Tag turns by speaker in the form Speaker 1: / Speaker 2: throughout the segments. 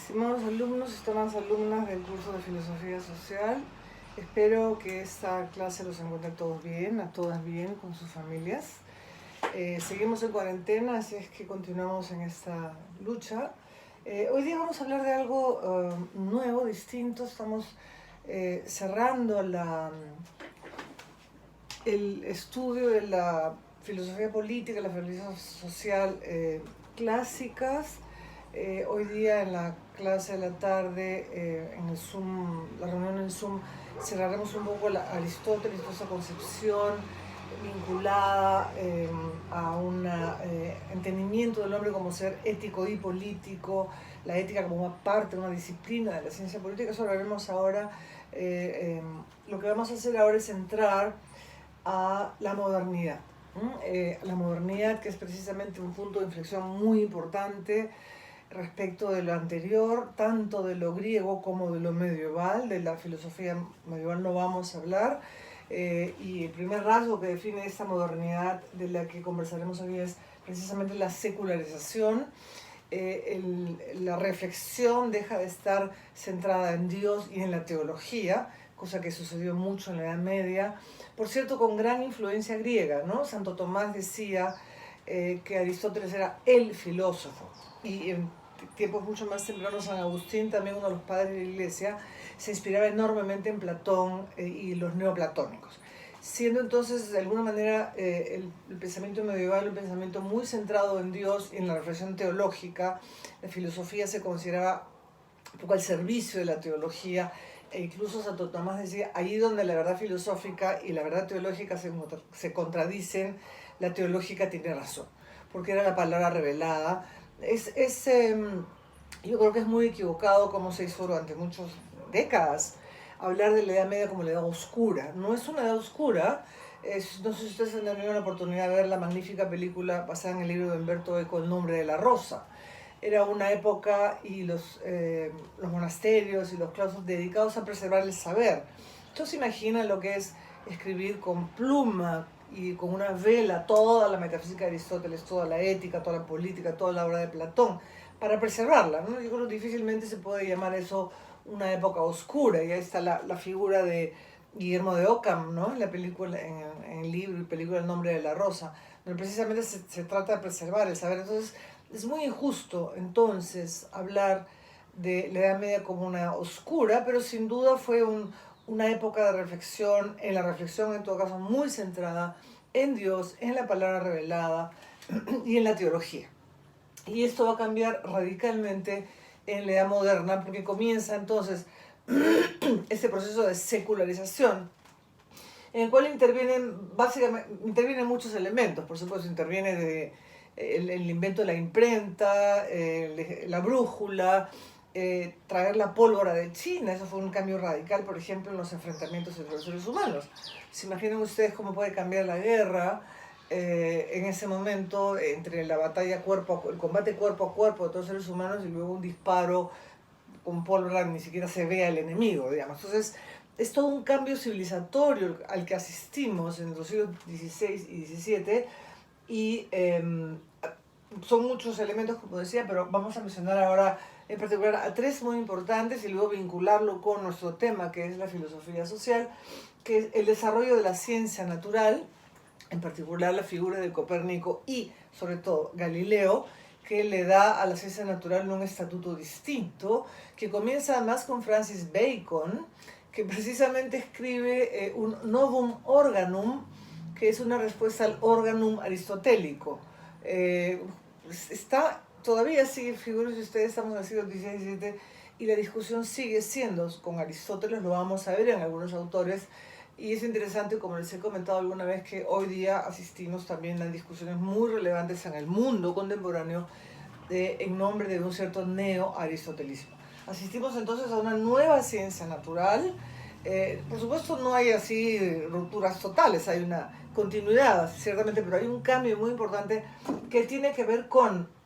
Speaker 1: Estimados alumnos, estimadas alumnas del curso de Filosofía Social, espero que esta clase los encuentre a todos bien, a todas bien, con sus familias. Seguimos en cuarentena, así es que continuamos en esta lucha. Hoy día vamos a hablar de algo nuevo, distinto. Estamos cerrando el estudio de la filosofía política, la filosofía social clásicas. Hoy día en la clase de la tarde, en el Zoom, la reunión en Zoom, cerraremos un poco Aristóteles, toda esa concepción vinculada a un entendimiento del hombre como ser ético y político, la ética como una parte, una disciplina de la ciencia política. Eso lo veremos ahora. Lo que vamos a hacer ahora es entrar a la modernidad. La modernidad, que es precisamente un punto de inflexión muy importante respecto de lo anterior, tanto de lo griego como de lo medieval. De la filosofía medieval no vamos a hablar, y el primer rasgo que define esta modernidad de la que conversaremos hoy es precisamente la secularización. La reflexión deja de estar centrada en Dios y en la teología, cosa que sucedió mucho en la Edad Media, por cierto, con gran influencia griega, ¿no? Santo Tomás decía que Aristóteles era el filósofo, y en tiempos mucho más tempranos San Agustín, también uno de los padres de la Iglesia, se inspiraba enormemente en Platón y los neoplatónicos, siendo entonces de alguna manera el pensamiento medieval un pensamiento muy centrado en Dios y en la reflexión teológica. La filosofía se consideraba un poco al servicio de la teología, e incluso Santo Tomás decía, allí donde la verdad filosófica y la verdad teológica se contradicen, la teológica tiene razón, porque era la palabra revelada. Yo creo que es muy equivocado, como se hizo durante muchas décadas, hablar de la Edad Media como la Edad Oscura. No es una Edad Oscura. No sé si ustedes han tenido la oportunidad de ver la magnífica película basada en el libro de Humberto Eco, El nombre de la rosa. Era una época y los monasterios y los claustros dedicados a preservar el saber. Entonces imagina lo que es escribir con pluma y con una vela toda la metafísica de Aristóteles, toda la ética, toda la política, toda la obra de Platón, para preservarla, ¿no? Yo creo que difícilmente se puede llamar eso una época oscura. Y ahí está la figura de Guillermo de Ockham, ¿no? En la película, en el libro y película El nombre de la rosa, donde precisamente se trata de preservar el saber. Entonces es muy injusto entonces hablar de la Edad Media como una oscura, pero sin duda fue una época de reflexión, en la reflexión en todo caso muy centrada en Dios, en la palabra revelada y en la teología. Y esto va a cambiar radicalmente en la Edad Moderna, porque comienza entonces este proceso de secularización, en el cual intervienen muchos elementos. Por supuesto, interviene el invento de la imprenta, la brújula, traer la pólvora de China. Eso fue un cambio radical, por ejemplo, en los enfrentamientos entre los seres humanos. ¿Se imaginan ustedes cómo puede cambiar la guerra en ese momento entre la batalla el combate cuerpo a cuerpo de todos los seres humanos, y luego un disparo con pólvora, ni siquiera se ve al enemigo, digamos? Entonces es todo un cambio civilizatorio al que asistimos en los siglos XVI y XVII, y son muchos elementos, como decía, pero vamos a mencionar ahora en particular a tres muy importantes y luego vincularlo con nuestro tema, que es la filosofía social, que es el desarrollo de la ciencia natural, en particular la figura de Copérnico y sobre todo Galileo, que le da a la ciencia natural un estatuto distinto, que comienza además con Francis Bacon, que precisamente escribe un Novum Organum, que es una respuesta al Organum aristotélico. Todavía sigue, figúrense ustedes, estamos en el siglo XVI, XVII, y la discusión sigue siendo con Aristóteles. Lo vamos a ver en algunos autores. Y es interesante, como les he comentado alguna vez, que hoy día asistimos también a discusiones muy relevantes en el mundo contemporáneo en nombre de un cierto neo-aristotelismo. Asistimos entonces a una nueva ciencia natural. Por supuesto no hay así rupturas totales, hay una continuidad ciertamente, pero hay un cambio muy importante que tiene que ver con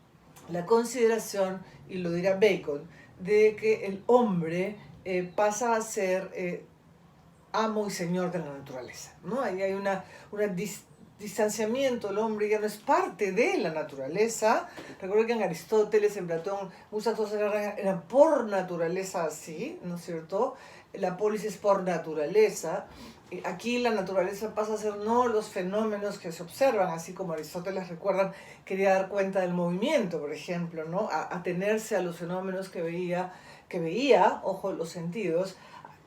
Speaker 1: la consideración, y lo dirá Bacon, de que el hombre pasa a ser amo y señor de la naturaleza, ¿no? Ahí hay una distanciamiento del hombre, ya no es parte de la naturaleza. Recuerden que en Aristóteles, en Platón, muchas cosas eran por naturaleza así, ¿no es cierto? La polis es por naturaleza. Aquí la naturaleza pasa a ser no los fenómenos que se observan, así como Aristóteles, recuerdan, quería dar cuenta del movimiento, por ejemplo, ¿no? Atenerse a los fenómenos que veía, ojo, los sentidos.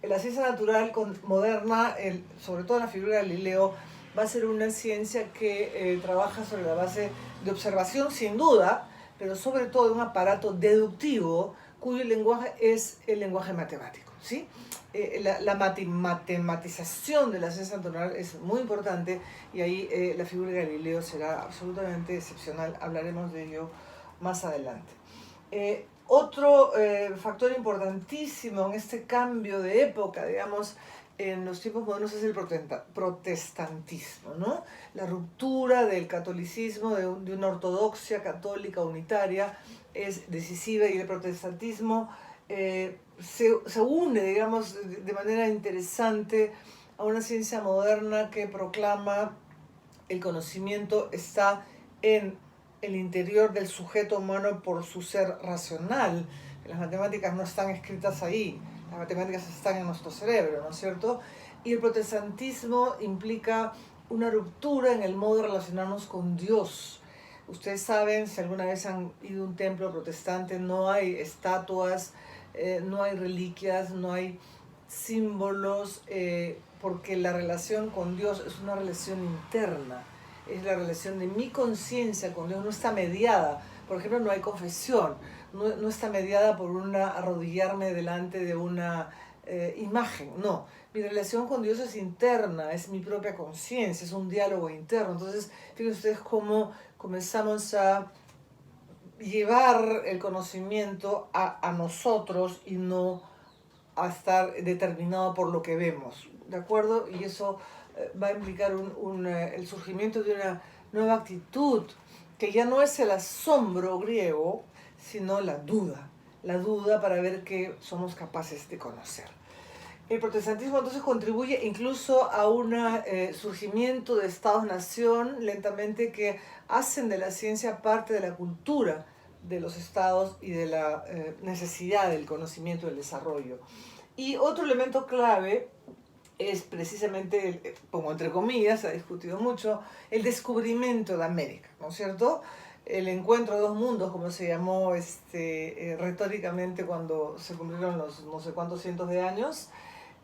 Speaker 1: La ciencia natural moderna, sobre todo en la figura de Galileo, va a ser una ciencia que trabaja sobre la base de observación, sin duda, pero sobre todo de un aparato deductivo cuyo lenguaje es el lenguaje matemático, ¿sí? La matematización de la ciencia natural es muy importante y ahí la figura de Galileo será absolutamente excepcional. Hablaremos de ello más adelante. Otro factor importantísimo en este cambio de época, digamos, en los tiempos modernos es el protestantismo, ¿no? La ruptura del catolicismo, de una ortodoxia católica unitaria, es decisiva, y el protestantismo se une, digamos, de manera interesante a una ciencia moderna que proclama el conocimiento está en el interior del sujeto humano por su ser racional. Las matemáticas no están escritas ahí, las matemáticas están en nuestro cerebro, ¿no es cierto? Y el protestantismo implica una ruptura en el modo de relacionarnos con Dios. Ustedes saben, si alguna vez han ido a un templo protestante, no hay estatuas, no hay reliquias, no hay símbolos, porque la relación con Dios es una relación interna, es la relación de mi conciencia con Dios, no está mediada. Por ejemplo, no hay confesión, no está mediada por arrodillarme delante de una imagen, no. Mi relación con Dios es interna, es mi propia conciencia, es un diálogo interno. Entonces, fíjense ustedes cómo comenzamos a llevar el conocimiento a nosotros y no a estar determinado por lo que vemos, ¿de acuerdo? Y eso va a implicar el surgimiento de una nueva actitud, que ya no es el asombro griego, sino la duda para ver qué somos capaces de conocer. El protestantismo entonces contribuye incluso a un surgimiento de estados-nación lentamente que hacen de la ciencia parte de la cultura de los estados y de la necesidad del conocimiento y del desarrollo. Y otro elemento clave es precisamente, como entre comillas, se ha discutido mucho, el descubrimiento de América, ¿no es cierto? El encuentro de dos mundos, como se llamó retóricamente cuando se cumplieron los no sé cuántos cientos de años.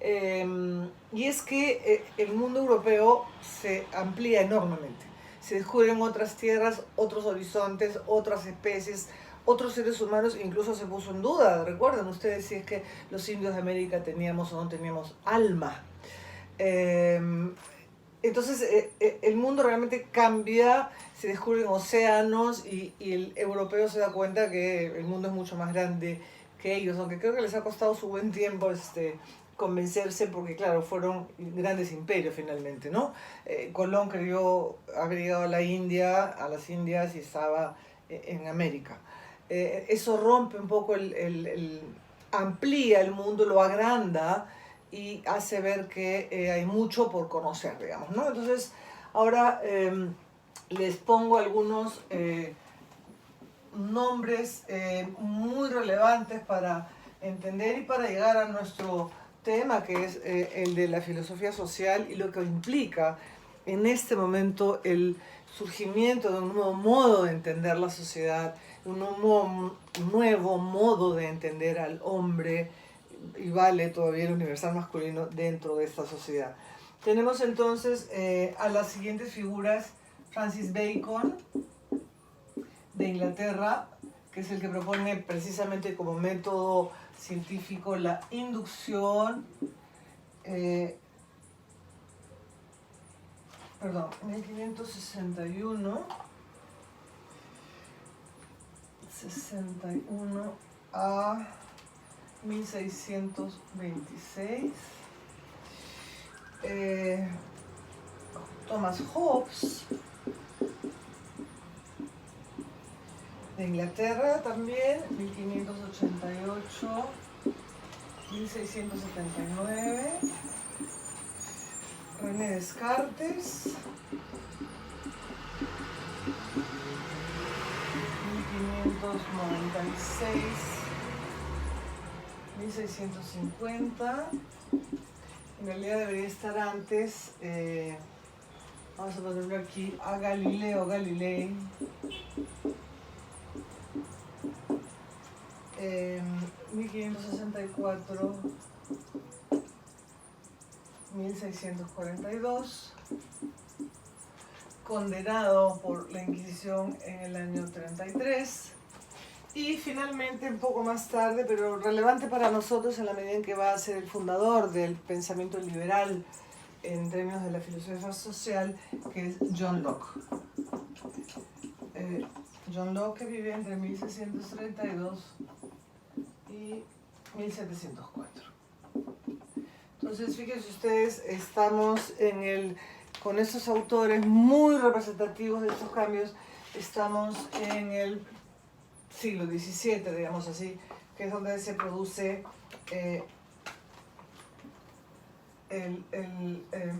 Speaker 1: Y es que el mundo europeo se amplía enormemente. Se descubren otras tierras, otros horizontes, otras especies, otros seres humanos. Incluso se puso en duda, recuerden ustedes, si es que los indios de América teníamos o no teníamos alma. Entonces el mundo realmente cambia, se descubren océanos y el europeo se da cuenta que el mundo es mucho más grande que ellos, aunque creo que les ha costado su buen tiempo convencerse, porque claro, fueron grandes imperios finalmente, ¿no? Colón creyó haber llegado a las Indias, y estaba en América. Eso rompe un poco, amplía el mundo, lo agranda y hace ver que hay mucho por conocer, digamos, ¿no? Entonces, ahora les pongo algunos nombres muy relevantes para entender y para llegar a nuestro tema, que es el de la filosofía social y lo que implica en este momento el surgimiento de un nuevo modo de entender la sociedad, un nuevo modo de entender al hombre, y vale todavía el universal masculino dentro de esta sociedad. Tenemos entonces a las siguientes figuras: Francis Bacon, de Inglaterra, que es el que propone precisamente como método científico la inducción, 1561 a 1626. Thomas Hobbes, de Inglaterra también, 1588, 1679. René Descartes, 1650. En realidad debería estar antes. Vamos a ponerlo aquí a Galileo Galilei. 1564, 1642, condenado por la Inquisición en el año 33, y finalmente un poco más tarde, pero relevante para nosotros en la medida en que va a ser el fundador del pensamiento liberal en términos de la filosofía social, que es John Locke. John Locke, que vive entre 1632 y 1704. Entonces, fíjense ustedes, estamos con estos autores muy representativos de estos cambios, estamos en el siglo XVII, digamos así, que es donde se produce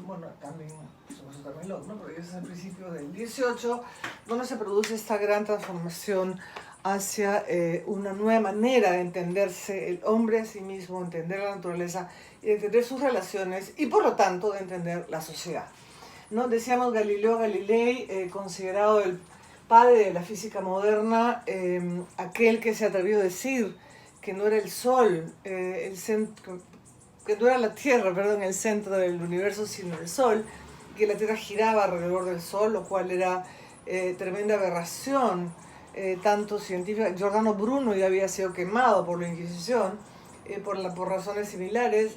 Speaker 1: bueno, también Locke, ¿no? Porque es el principio del XVIII, donde se produce esta gran transformación hacia una nueva manera de entenderse el hombre a sí mismo, entender la naturaleza y entender sus relaciones y por lo tanto de entender la sociedad, ¿no? Decíamos Galileo Galilei, considerado el padre de la física moderna, aquel que se atrevió a decir que no era el Sol, que no era la Tierra, perdón, el centro del universo, sino el Sol, que la Tierra giraba alrededor del Sol, lo cual era tremenda aberración, tanto científica. Giordano Bruno ya había sido quemado por la Inquisición, por razones similares.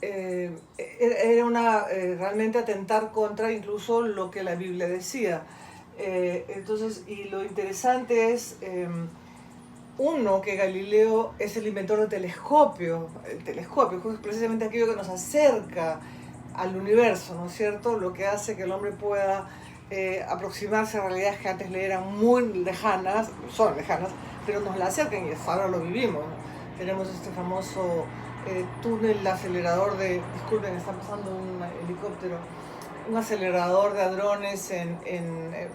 Speaker 1: Era realmente atentar contra incluso lo que la Biblia decía. Entonces, y lo interesante es... uno, que Galileo es el inventor del telescopio. El telescopio es precisamente aquello que nos acerca al universo, ¿no es cierto? Lo que hace que el hombre pueda aproximarse a realidades que antes le eran muy lejanas, son lejanas, pero nos la acercan y ahora lo vivimos, ¿no? Tenemos este famoso túnel acelerador disculpen, está pasando un helicóptero, un acelerador de hadrones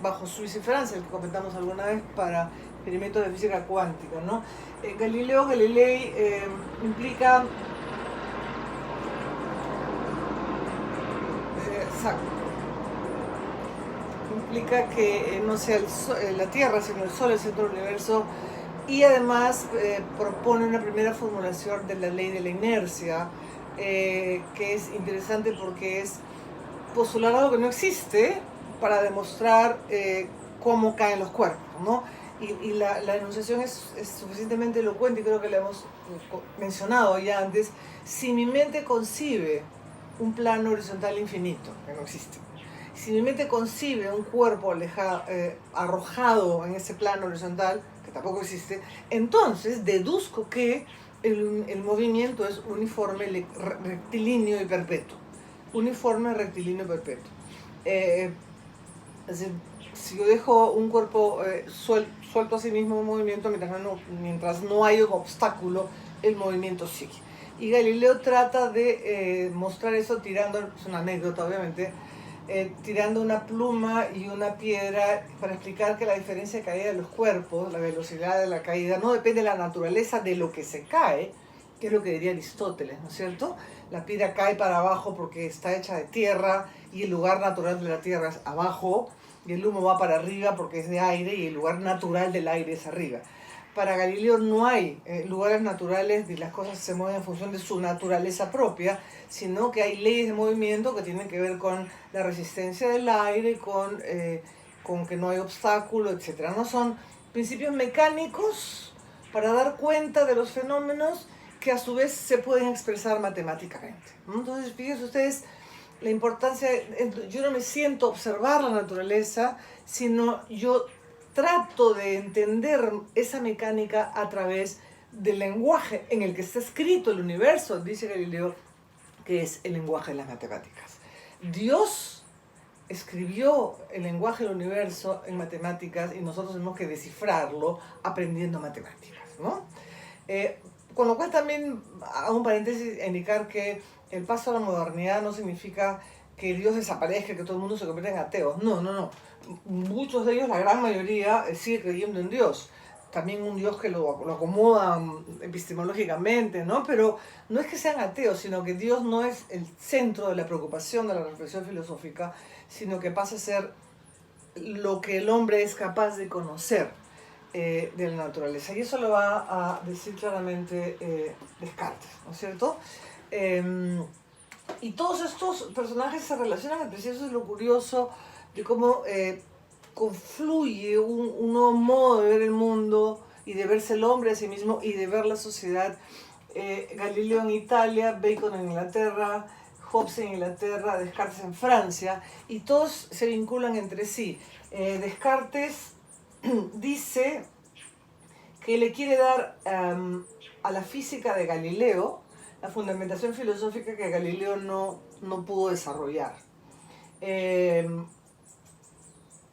Speaker 1: bajo Suiza y Francia, el que comentamos alguna vez para experimentos de física cuántica, ¿no? Galileo Galilei implica que no sea la Tierra, sino el Sol el centro del universo, y además propone una primera formulación de la ley de la inercia, que es interesante porque es postular algo que no existe para demostrar cómo caen los cuerpos, ¿no? Y la enunciación es suficientemente elocuente, y creo que la hemos mencionado ya antes. Si mi mente concibe un plano horizontal infinito, que no existe, si mi mente concibe un cuerpo arrojado en ese plano horizontal, que tampoco existe, entonces deduzco que el movimiento es uniforme, rectilíneo y perpetuo. Uniforme, rectilíneo y perpetuo. Es decir, si yo dejo un cuerpo suelto a sí mismo en movimiento, mientras no hay un obstáculo, el movimiento sigue. Y Galileo trata de mostrar eso tirando, es una anécdota obviamente, tirando una pluma y una piedra para explicar que la diferencia de caída de los cuerpos, la velocidad de la caída, no depende de la naturaleza de lo que se cae, que es lo que diría Aristóteles, ¿no es cierto? La piedra cae para abajo porque está hecha de tierra y el lugar natural de la tierra es abajo, y el humo va para arriba porque es de aire y el lugar natural del aire es arriba. Para Galileo no hay lugares naturales y las cosas se mueven en función de su naturaleza propia, sino que hay leyes de movimiento que tienen que ver con la resistencia del aire, con que no hay obstáculo, etc. No son principios mecánicos para dar cuenta de los fenómenos que a su vez se pueden expresar matemáticamente. Entonces, fíjense ustedes la importancia, yo no me siento a observar la naturaleza, sino yo trato de entender esa mecánica a través del lenguaje en el que está escrito el universo, dice Galileo, que es el lenguaje de las matemáticas. Dios escribió el lenguaje del universo en matemáticas y nosotros tenemos que descifrarlo aprendiendo matemáticas, ¿no? Con lo cual también hago un paréntesis a indicar que el paso a la modernidad no significa que Dios desaparezca, que todo el mundo se convierta en ateos. No, no, no. Muchos de ellos, la gran mayoría, sigue creyendo en Dios. También un Dios que lo acomoda epistemológicamente, ¿no? Pero no es que sean ateos, sino que Dios no es el centro de la preocupación de la reflexión filosófica, sino que pasa a ser lo que el hombre es capaz de conocer de la naturaleza. Y eso lo va a decir claramente Descartes, ¿no es cierto? Y todos estos personajes se relacionan entre sí, eso es lo curioso de cómo confluye un nuevo modo de ver el mundo y de verse el hombre a sí mismo y de ver la sociedad. Galileo en Italia, Bacon en Inglaterra, Hobbes en Inglaterra, Descartes en Francia, y todos se vinculan entre sí. Descartes dice que le quiere dar a la física de Galileo la fundamentación filosófica que Galileo no pudo desarrollar.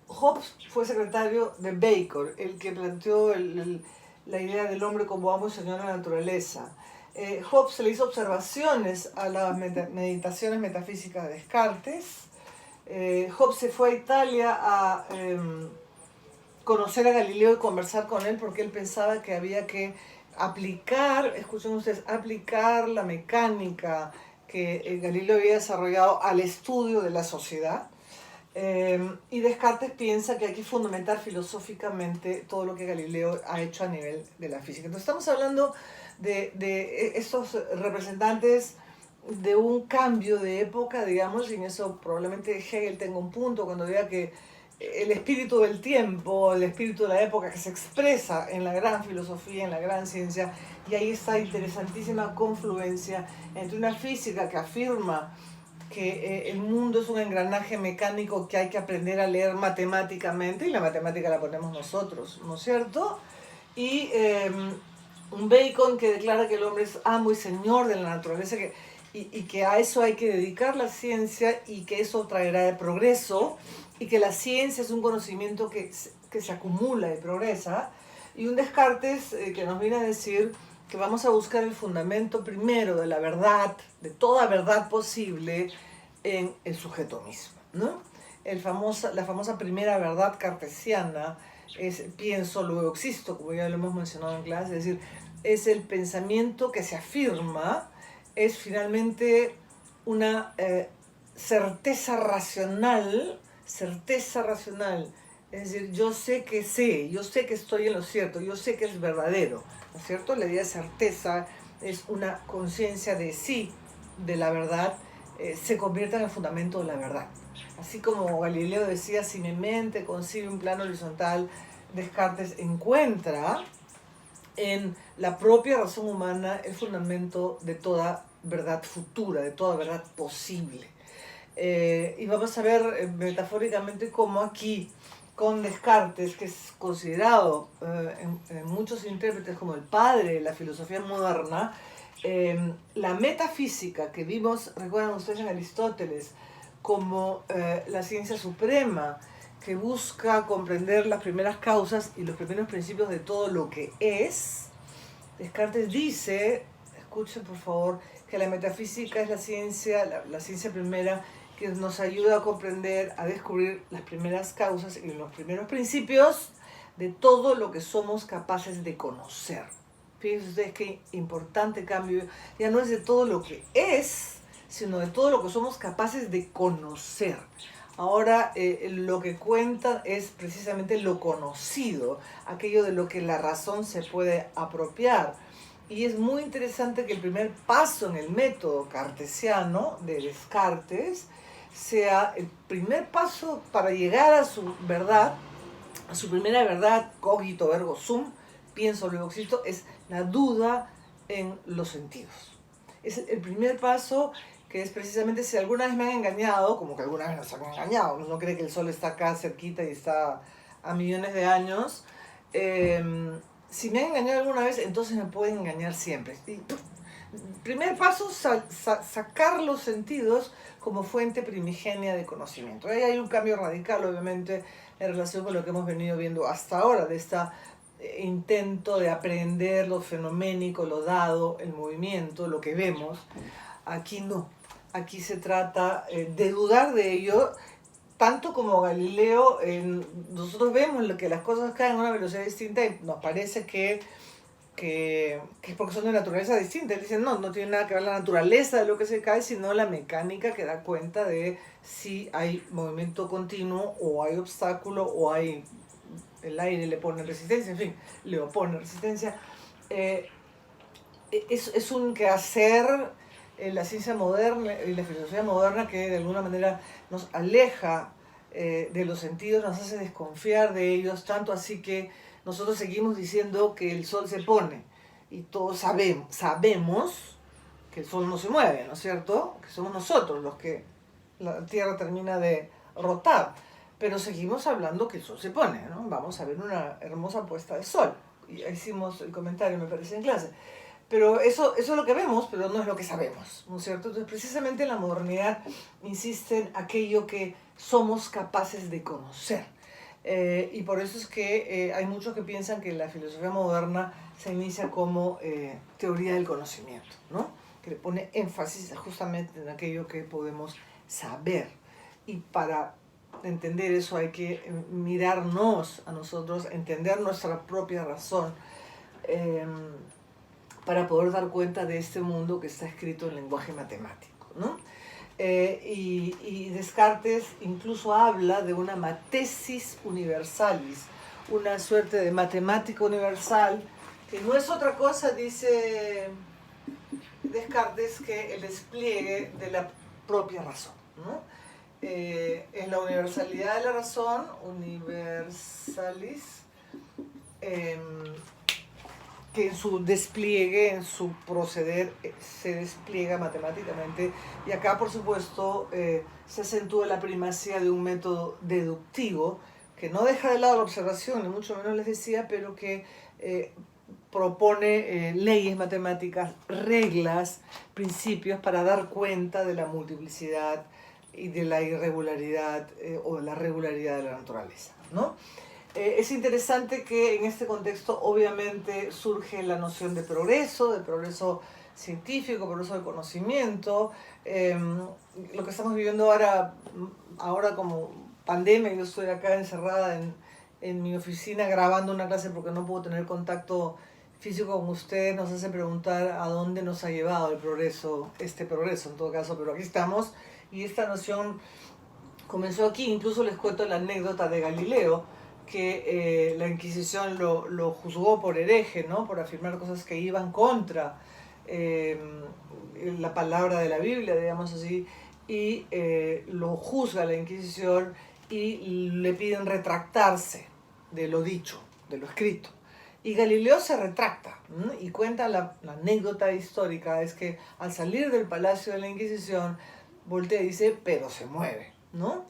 Speaker 1: Hobbes fue secretario de Bacon, el que planteó la idea del hombre como amo y señor de la naturaleza. Hobbes le hizo observaciones a las meditaciones metafísicas de Descartes. Hobbes se fue a Italia a conocer a Galileo y conversar con él porque él pensaba que había que aplicar, escuchen ustedes, aplicar la mecánica que Galileo había desarrollado al estudio de la sociedad. Y Descartes piensa que hay que fundamentar filosóficamente todo lo que Galileo ha hecho a nivel de la física. Entonces estamos hablando de estos representantes de un cambio de época, digamos, y en eso probablemente Hegel tenga un punto cuando diga que el espíritu del tiempo, el espíritu de la época que se expresa en la gran filosofía, en la gran ciencia, y ahí está interesantísima confluencia entre una física que afirma que el mundo es un engranaje mecánico que hay que aprender a leer matemáticamente, y la matemática la ponemos nosotros, ¿no es cierto? Y un Bacon que declara que el hombre es amo y señor de la naturaleza, y que a eso hay que dedicar la ciencia, y que eso traerá el progreso, y que la ciencia es un conocimiento que se acumula y progresa, y un Descartes que nos viene a decir que vamos a buscar el fundamento primero de la verdad, de toda verdad posible, en el sujeto mismo, ¿no? La famosa primera verdad cartesiana es pienso, luego existo, como ya lo hemos mencionado en clase, es decir, es el pensamiento que se afirma, es finalmente una certeza racional, es decir, yo sé que estoy en lo cierto, yo sé que es verdadero, ¿no es cierto? La idea de certeza es una conciencia de sí, de la verdad, se convierte en el fundamento de la verdad. Así como Galileo decía, si mi mente concibe un plano horizontal, Descartes encuentra en la propia razón humana el fundamento de toda verdad futura, de toda verdad posible. Y vamos a ver metafóricamente cómo aquí, con Descartes, que es considerado en muchos intérpretes como el padre de la filosofía moderna, la metafísica que vimos, recuerdan ustedes en Aristóteles, como la ciencia suprema, que busca comprender las primeras causas y los primeros principios de todo lo que es. Descartes dice, escuchen por favor, que la metafísica es la ciencia primera que nos ayuda a comprender, a descubrir las primeras causas y los primeros principios de todo lo que somos capaces de conocer. Fíjense ustedes qué importante cambio, ya no es de todo lo que es, sino de todo lo que somos capaces de conocer. Ahora lo que cuenta es precisamente lo conocido, aquello de lo que la razón se puede apropiar. Y es muy interesante que el primer paso en el método cartesiano de Descartes sea el primer paso para llegar a su verdad, a su primera verdad, cogito ergo sum, pienso luego existo, es la duda en los sentidos. Es el primer paso, que es precisamente si alguna vez me han engañado, como que alguna vez nos han engañado, uno cree que el sol está acá cerquita y está a millones de años, si me han engañado alguna vez, entonces me pueden engañar siempre. Y, primer paso, sacar los sentidos como fuente primigenia de conocimiento. Ahí hay un cambio radical, obviamente, en relación con lo que hemos venido viendo hasta ahora, de este intento de aprender lo fenoménico, lo dado, el movimiento, lo que vemos. Aquí no. aquí se trata de dudar de ello, tanto como Galileo. Nosotros vemos que las cosas caen a una velocidad distinta y nos parece que es porque son de naturaleza distinta. Él dice, no tiene nada que ver la naturaleza de lo que se cae, sino la mecánica que da cuenta de si hay movimiento continuo, o hay obstáculo, o hay el aire le pone resistencia, en fin, le opone resistencia. Es un quehacer la ciencia moderna y la filosofía moderna que de alguna manera nos aleja de los sentidos, nos hace desconfiar de ellos, tanto así que nosotros seguimos diciendo que el sol se pone y todos sabemos que el sol no se mueve, ¿no es cierto? Que somos nosotros los que la Tierra termina de rotar, pero seguimos hablando que el sol se pone, ¿no? Vamos a ver una hermosa puesta de sol. Y hicimos el comentario, me parece, en clase. Pero eso es lo que vemos, pero no es lo que sabemos, ¿no es cierto? Entonces, precisamente la modernidad insiste en aquello que somos capaces de conocer. Y por eso es que hay muchos que piensan que la filosofía moderna se inicia como teoría del conocimiento, ¿no? Que le pone énfasis justamente en aquello que podemos saber. Y para entender eso hay que mirarnos a nosotros, entender nuestra propia razón, para poder dar cuenta de este mundo que está escrito en lenguaje matemático, ¿no? Y Descartes incluso habla de una matesis universalis, una suerte de matemática universal, que no es otra cosa, dice Descartes, que el despliegue de la propia razón, ¿no? En la universalidad de la razón, universalis, que en su despliegue, en su proceder, se despliega matemáticamente. Y acá, por supuesto, se acentúa la primacía de un método deductivo que no deja de lado la observación, ni mucho menos les decía, pero que propone leyes matemáticas, reglas, principios para dar cuenta de la multiplicidad y de la irregularidad o de la regularidad de la naturaleza, ¿no? Es interesante que en este contexto obviamente surge la noción de progreso científico, progreso del conocimiento. Lo que estamos viviendo ahora como pandemia, yo estoy acá encerrada en mi oficina grabando una clase porque no puedo tener contacto físico con ustedes, nos hace preguntar a dónde nos ha llevado el progreso, este progreso en todo caso, pero aquí estamos y esta noción comenzó aquí. Incluso les cuento la anécdota de Galileo, que la Inquisición lo juzgó por hereje, ¿no? Por afirmar cosas que iban contra la palabra de la Biblia, digamos así, y lo juzga la Inquisición y le piden retractarse de lo dicho, de lo escrito. Y Galileo se retracta, ¿no? Y cuenta la anécdota histórica, es que al salir del palacio de la Inquisición, voltea y dice, pero se mueve, ¿no?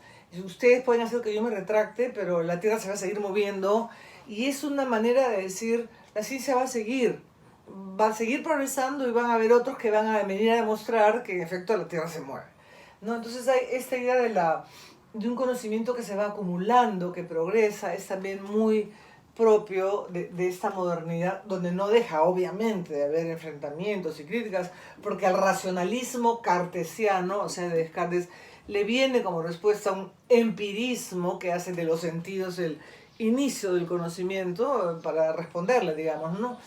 Speaker 1: Ustedes pueden hacer que yo me retracte, pero la Tierra se va a seguir moviendo, y es una manera de decir, la ciencia va a seguir progresando y van a haber otros que van a venir a demostrar que en efecto la Tierra se mueve, ¿no? Entonces hay esta idea de un conocimiento que se va acumulando, que progresa, es también muy propio de esta modernidad, donde no deja obviamente de haber enfrentamientos y críticas, porque al racionalismo cartesiano, o sea, de Descartes, le viene como respuesta un empirismo que hace de los sentidos el inicio del conocimiento para responderle, digamos, ¿no?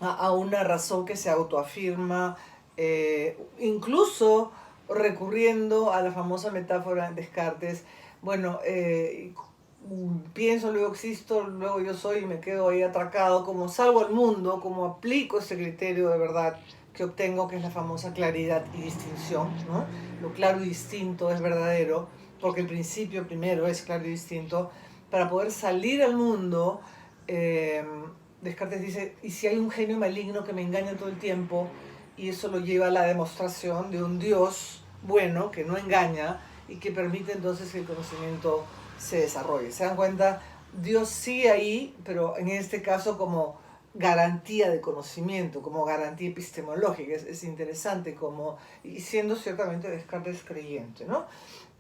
Speaker 1: A una razón que se autoafirma, incluso recurriendo a la famosa metáfora de Descartes. Bueno, pienso, luego existo, luego yo soy, y me quedo ahí atracado, como salgo al mundo, como aplico ese criterio de verdad que obtengo, que es la famosa claridad y distinción, ¿no? Lo claro y distinto es verdadero, porque el principio primero es claro y distinto. Para poder salir al mundo, Descartes dice, ¿y si hay un genio maligno que me engaña todo el tiempo? Y eso lo lleva a la demostración de un Dios bueno, que no engaña y que permite entonces que el conocimiento se desarrolle. ¿Se dan cuenta? Dios sigue ahí, pero en este caso como garantía de conocimiento, como garantía epistemológica. Es interesante, como, y siendo ciertamente Descartes creyente, ¿no?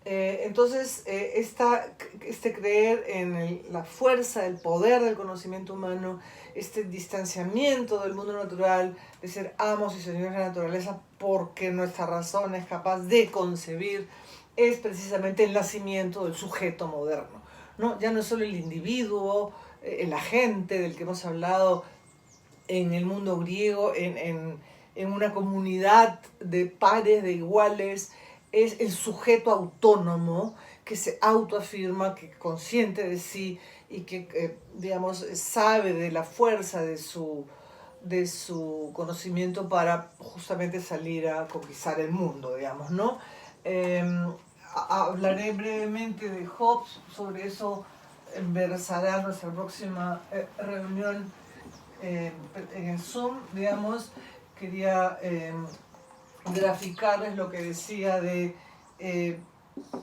Speaker 1: Entonces, este creer en la fuerza, el poder del conocimiento humano, este distanciamiento del mundo natural, de ser amos y señores de la naturaleza, porque nuestra razón es capaz de concebir, es precisamente el nacimiento del sujeto moderno, ¿no? Ya no es solo el individuo, el agente del que hemos hablado en el mundo griego, en una comunidad de pares, de iguales, es el sujeto autónomo que se autoafirma, que es consciente de sí y que, digamos, sabe de la fuerza de su conocimiento para justamente salir a conquistar el mundo, digamos, ¿no? Eh, Hablaré brevemente de Hobbes, sobre eso versará nuestra próxima reunión en el Zoom, digamos. Quería graficarles lo que decía de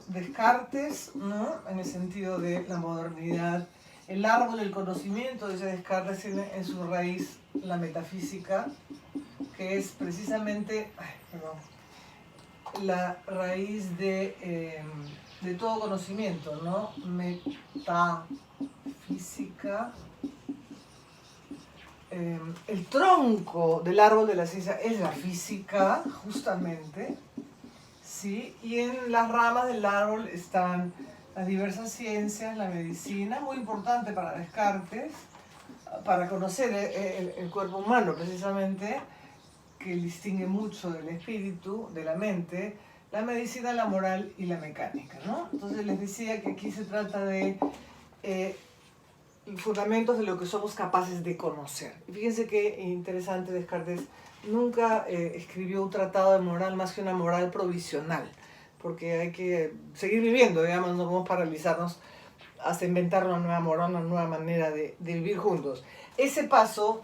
Speaker 1: Descartes, ¿no? En el sentido de la modernidad. El árbol del conocimiento, dice Descartes, tiene en su raíz la metafísica, que es precisamente la raíz de todo conocimiento, ¿no? Metafísica. El tronco del árbol de la ciencia es la física, justamente, ¿sí? Y en las ramas del árbol están las diversas ciencias, la medicina, muy importante para Descartes, para conocer el cuerpo humano, precisamente, que distingue mucho del espíritu, de la mente, la medicina, la moral y la mecánica, ¿no? Entonces les decía que aquí se trata de fundamentos de lo que somos capaces de conocer. Y fíjense qué interesante, Descartes nunca escribió un tratado de moral más que una moral provisional, porque hay que seguir viviendo, digamos, no podemos paralizarnos hasta inventar una nueva moral, una nueva manera de vivir juntos. Ese paso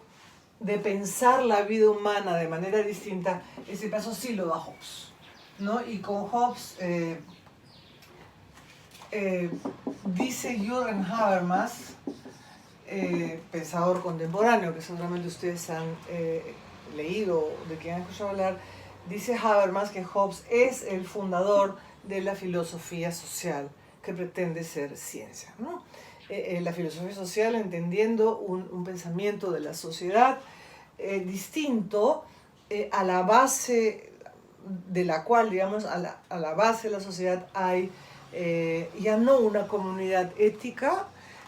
Speaker 1: de pensar la vida humana de manera distinta, ese paso sí lo da Hobbes, ¿no? Y con Hobbes dice Jürgen Habermas, pensador contemporáneo, que seguramente ustedes han leído, de quien han escuchado hablar, dice Habermas que Hobbes es el fundador de la filosofía social que pretende ser ciencia, ¿no? La filosofía social entendiendo un pensamiento de la sociedad distinto a la base de la cual, digamos, a la base de la sociedad hay ya no una comunidad ética.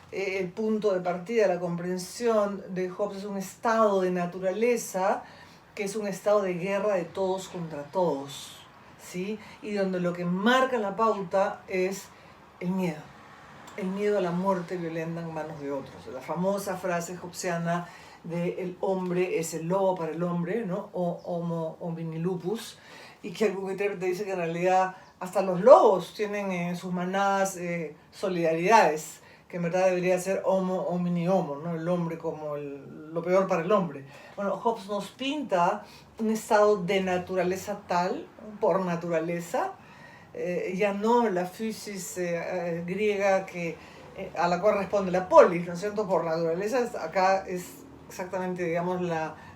Speaker 1: El punto de partida, la comprensión de Hobbes es un estado de naturaleza que es un estado de guerra de todos contra todos, ¿sí? Y donde lo que marca la pauta es el miedo a la muerte violenta en manos de otros. La famosa frase hobbesiana de el hombre es el lobo para el hombre, ¿no? O homo homini lupus, y que algún intérprete dice que en realidad hasta los lobos tienen en sus manadas solidaridades, que en verdad debería ser homo homini homo, ¿no? El hombre como lo peor para el hombre. Bueno, Hobbes nos pinta un estado de naturaleza tal, por naturaleza, ya no la physis griega a la cual responde la polis, ¿no es cierto? Por naturaleza, acá es exactamente, digamos,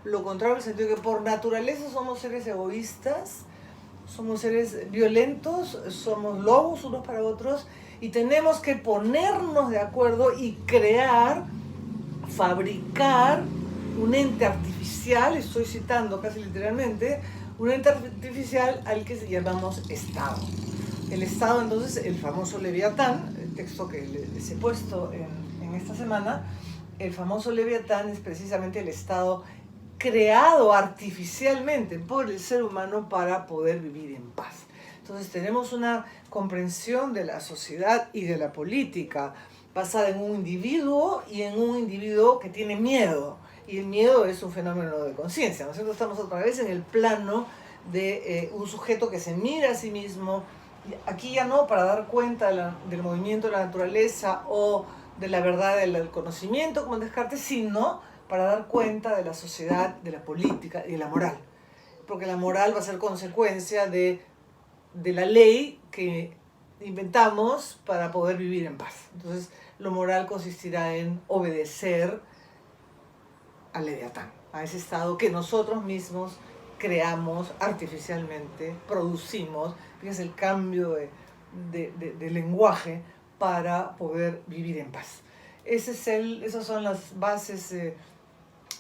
Speaker 1: lo contrario, en el sentido que por naturaleza somos seres egoístas, somos seres violentos, somos lobos unos para otros, y tenemos que ponernos de acuerdo y crear, fabricar un ente artificial, estoy citando casi literalmente, un ente artificial al que llamamos Estado. El Estado, entonces, el famoso Leviatán, el texto que les he puesto en esta semana, el famoso Leviatán es precisamente el Estado creado artificialmente por el ser humano para poder vivir en paz. Entonces tenemos una comprensión de la sociedad y de la política basada en un individuo y en un individuo que tiene miedo. Y el miedo es un fenómeno de conciencia. Nosotros estamos otra vez en el plano de un sujeto que se mira a sí mismo, aquí ya no para dar cuenta del movimiento de la naturaleza o de la verdad del conocimiento, como Descartes, sino para dar cuenta de la sociedad, de la política y de la moral. Porque la moral va a ser consecuencia de la ley que inventamos para poder vivir en paz. Entonces, lo moral consistirá en obedecer al Leviatán, a ese estado que nosotros mismos creamos artificialmente, producimos. Fíjense el cambio de lenguaje para poder vivir en paz. Esas son las bases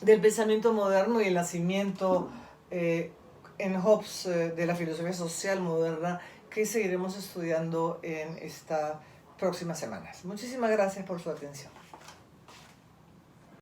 Speaker 1: del pensamiento moderno y el nacimiento en Hobbes de la filosofía social moderna que seguiremos estudiando en estas próximas semanas. Muchísimas gracias por su atención.